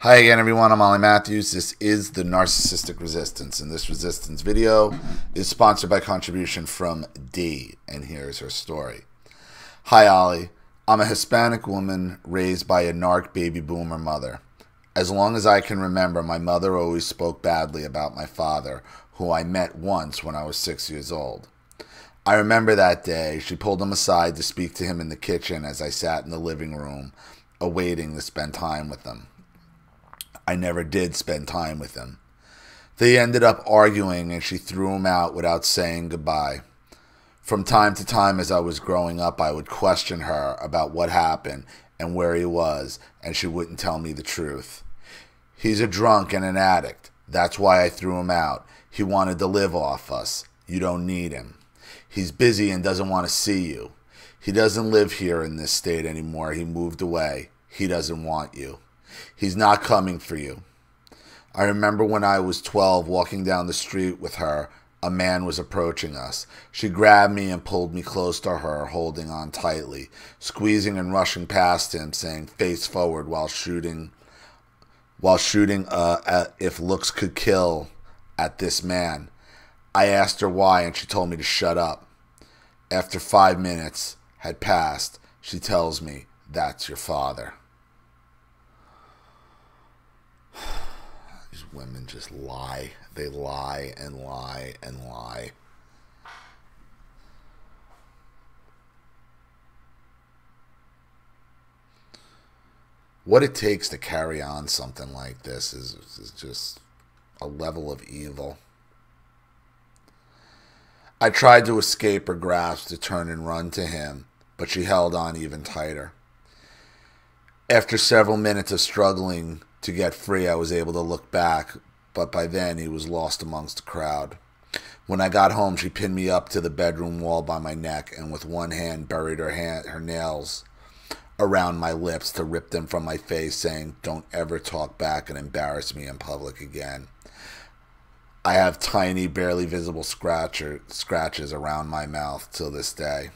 Hi again, everyone. I'm Ollie Matthews. This is the Narcissistic Resistance, and this resistance video is sponsored by contribution from D, and here's her story. Hi, Ollie. I'm a Hispanic woman raised by a narc baby boomer mother. As long as I can remember, my mother always spoke badly about my father, who I met once when I was 6 years old. I remember that day, she pulled him aside to speak to him in the kitchen as I sat in the living room, awaiting to spend time with him. I never did spend time with him. They ended up arguing and she threw him out without saying goodbye. From time to time as I was growing up, I would question her about what happened and where he was, and she wouldn't tell me the truth. He's a drunk and an addict. That's why I threw him out. He wanted to live off us. You don't need him. He's busy and doesn't want to see you. He doesn't live here in this state anymore. He moved away. He doesn't want you. He's not coming for you. I remember when I was 12 walking down the street with her, a man was approaching us. She grabbed me and pulled me close to her, holding on tightly, squeezing and rushing past him, saying face forward while shooting if looks could kill at this man. I asked her why and she told me to shut up. After 5 minutes had passed, she tells me, "That's your father." These women just lie. They lie and lie and lie. What it takes to carry on something like this is just a level of evil. I tried to escape her grasp to turn and run to him, but she held on even tighter. After several minutes of struggling to get free, I was able to look back, but by then he was lost amongst the crowd. When I got home, she pinned me up to the bedroom wall by my neck and with one hand buried her nails around my lips to rip them from my face, saying, "Don't ever talk back and embarrass me in public again." I have tiny, barely visible scratches around my mouth till this day.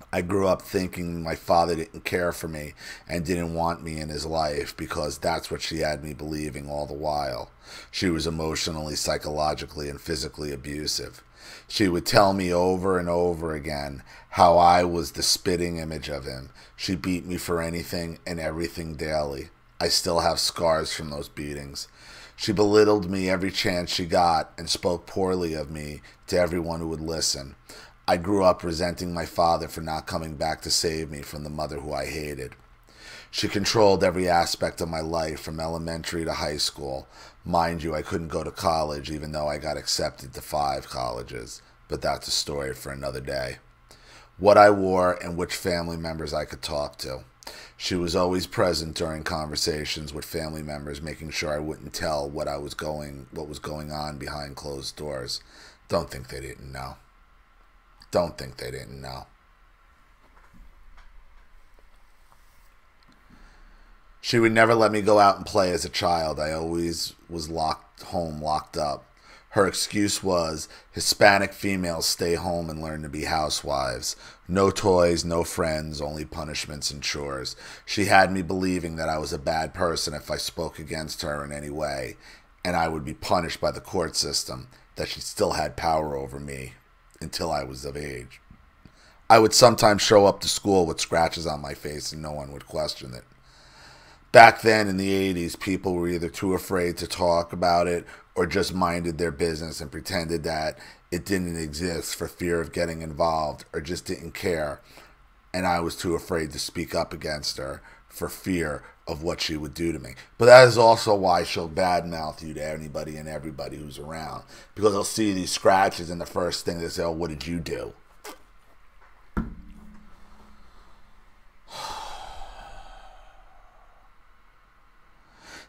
I grew up thinking my father didn't care for me and didn't want me in his life because that's what she had me believing all the while. She was emotionally, psychologically, and physically abusive. She would tell me over and over again how I was the spitting image of him. She beat me for anything and everything daily. I still have scars from those beatings. She belittled me every chance she got and spoke poorly of me to everyone who would listen. I grew up resenting my father for not coming back to save me from the mother who I hated. She controlled every aspect of my life from elementary to high school. Mind you, I couldn't go to college even though I got accepted to 5 colleges, but that's a story for another day. What I wore and which family members I could talk to. She was always present during conversations with family members, making sure I wouldn't tell what was going on behind closed doors. Don't think they didn't know. Don't think they didn't know. She would never let me go out and play as a child. I always was locked up. Her excuse was, Hispanic females stay home and learn to be housewives. No toys, no friends, only punishments and chores. She had me believing that I was a bad person if I spoke against her in any way, and I would be punished by the court system, that she still had power over me until I was of age. I would sometimes show up to school with scratches on my face and no one would question it. Back then in the 80s, people were either too afraid to talk about it or just minded their business and pretended that it didn't exist for fear of getting involved or just didn't care. And I was too afraid to speak up against her for fear of what she would do to me. But that is also why she'll badmouth you to anybody and everybody who's around. Because they'll see these scratches and the first thing they say, "Oh, what did you do?"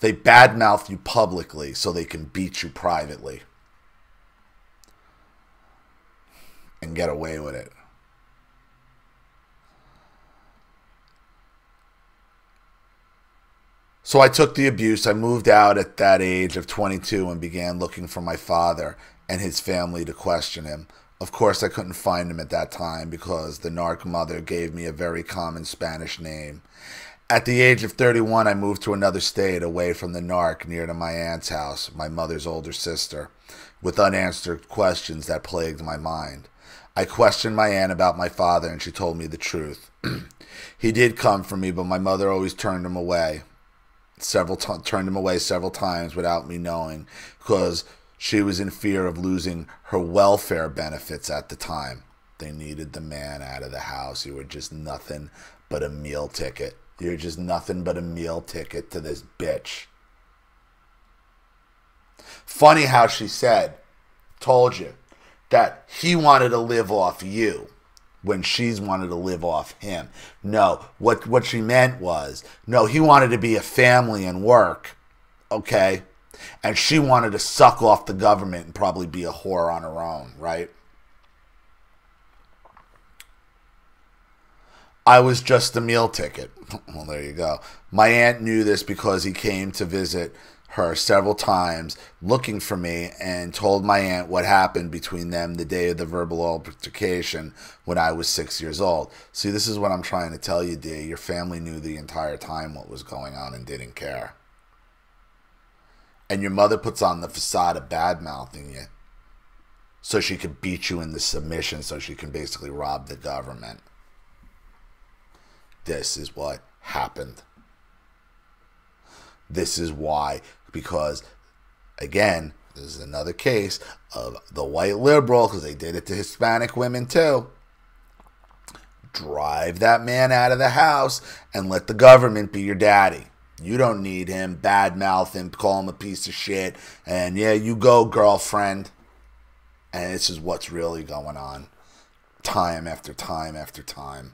They badmouth you publicly so they can beat you privately and get away with it. So I took the abuse. I moved out at that age of 22 and began looking for my father and his family to question him. Of course, I couldn't find him at that time because the narc mother gave me a very common Spanish name. At the age of 31, I moved to another state away from the narc near to my aunt's house, my mother's older sister, with unanswered questions that plagued my mind. I questioned my aunt about my father, and she told me the truth. He did come for me, but my mother always turned him away. Turned him away several times without me knowing, because she was in fear of losing her welfare benefits at the time. They needed the man out of the house. You were just nothing but a meal ticket. You're just nothing but a meal ticket to this bitch. Funny how she told you, that he wanted to live off you when she's wanted to live off him. No, what she meant was, no, he wanted to be a family and work, okay? And she wanted to suck off the government and probably be a whore on her own, right? I was just a meal ticket. Well, there you go. My aunt knew this because he came to visit her several times looking for me, and told my aunt what happened between them the day of the verbal altercation when I was 6 years old. See, this is what I'm trying to tell you, D. Your family knew the entire time what was going on and didn't care. And your mother puts on the facade of bad-mouthing you so she could beat you into submission, so she can basically rob the government. This is what happened. This is why, because, again, this is another case of the white liberal, because they did it to Hispanic women too. Drive that man out of the house and let the government be your daddy. You don't need him. Badmouth him, call him a piece of shit, and yeah, you go, girlfriend. And this is what's really going on. Time after time after time.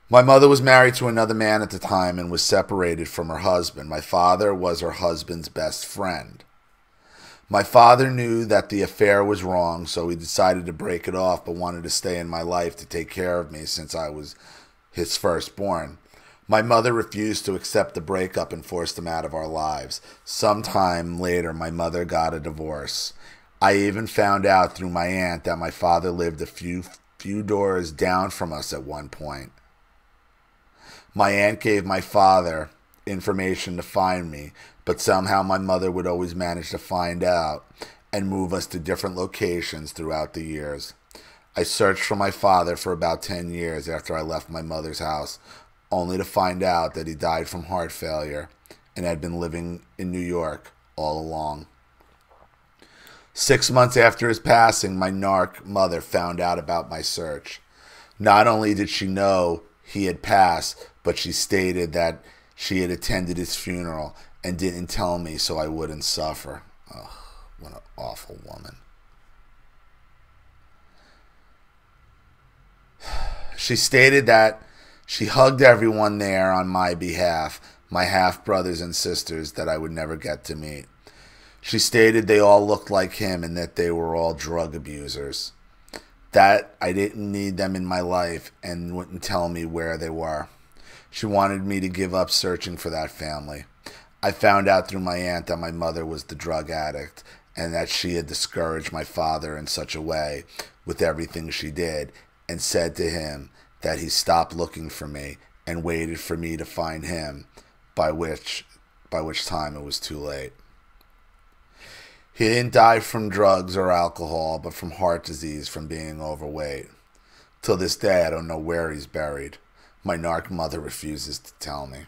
My mother was married to another man at the time and was separated from her husband. My father was her husband's best friend. My father knew that the affair was wrong, so he decided to break it off, but wanted to stay in my life to take care of me since I was his firstborn. My mother refused to accept the breakup and forced him out of our lives. Sometime later, my mother got a divorce. I even found out through my aunt that my father lived a few doors down from us at one point. My aunt gave my father information to find me, but somehow my mother would always manage to find out and move us to different locations throughout the years. I searched for my father for about 10 years after I left my mother's house, only to find out that he died from heart failure and had been living in New York all along. 6 months after his passing, my narc mother found out about my search. Not only did she know he had passed, but she stated that she had attended his funeral and didn't tell me so I wouldn't suffer. Ugh, what an awful woman. She stated that she hugged everyone there on my behalf, my half-brothers and sisters that I would never get to meet. She stated they all looked like him and that they were all drug abusers. That I didn't need them in my life and wouldn't tell me where they were. She wanted me to give up searching for that family. I found out through my aunt that my mother was the drug addict and that she had discouraged my father in such a way with everything she did, and said to him that he stopped looking for me and waited for me to find him, by which time it was too late. He didn't die from drugs or alcohol, but from heart disease from being overweight. Till this day, I don't know where he's buried. My narc mother refuses to tell me.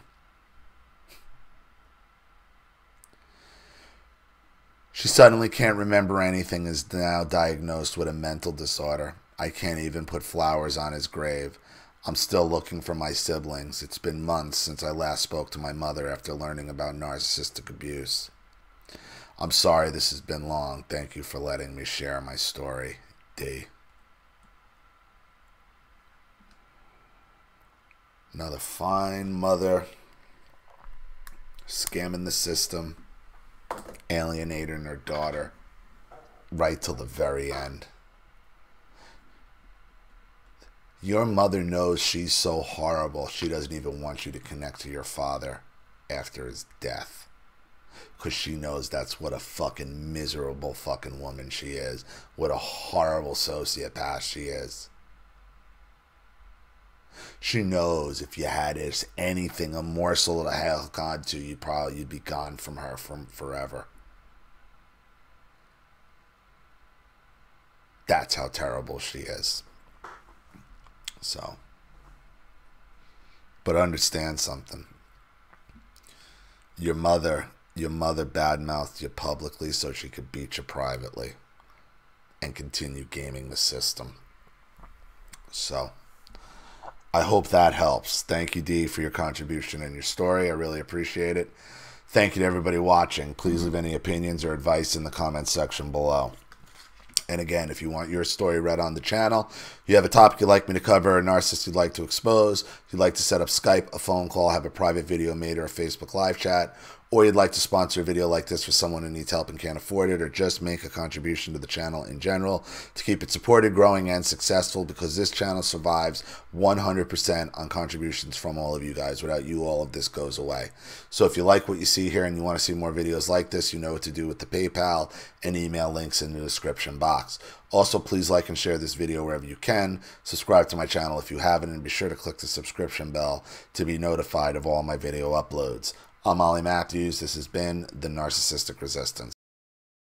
She suddenly can't remember anything and is now diagnosed with a mental disorder. I can't even put flowers on his grave. I'm still looking for my siblings. It's been months since I last spoke to my mother after learning about narcissistic abuse. I'm sorry this has been long. Thank you for letting me share my story, D. Another fine mother, scamming the system, alienating her daughter, right till the very end. Your mother knows she's so horrible, she doesn't even want you to connect to your father after his death. Because she knows that's what a fucking miserable fucking woman she is. What a horrible sociopath she is. She knows if you had anything, a morsel to hang on to, you'd be gone from her forever. That's how terrible she is. So, but understand something. Your mother badmouthed you publicly so she could beat you privately and continue gaming the system. So, I hope that helps. Thank you, Dee, for your contribution and your story. I really appreciate it. Thank you to everybody watching. Please leave any opinions or advice in the comments section below. And again, if you want your story read on the channel, you have a topic you'd like me to cover, a narcissist you'd like to expose, you'd like to set up Skype, a phone call, have a private video made, or a Facebook live chat, or you'd like to sponsor a video like this for someone who needs help and can't afford it, or just make a contribution to the channel in general to keep it supported, growing, and successful, because this channel survives 100% on contributions from all of you guys. Without you, all of this goes away. So if you like what you see here and you want to see more videos like this, you know what to do with the PayPal and email links in the description box. Also, please like and share this video wherever you can. Subscribe to my channel if you haven't, and be sure to click the subscription bell to be notified of all my video uploads. I'm Ollie Matthews. This has been The Narcissistic Resistance.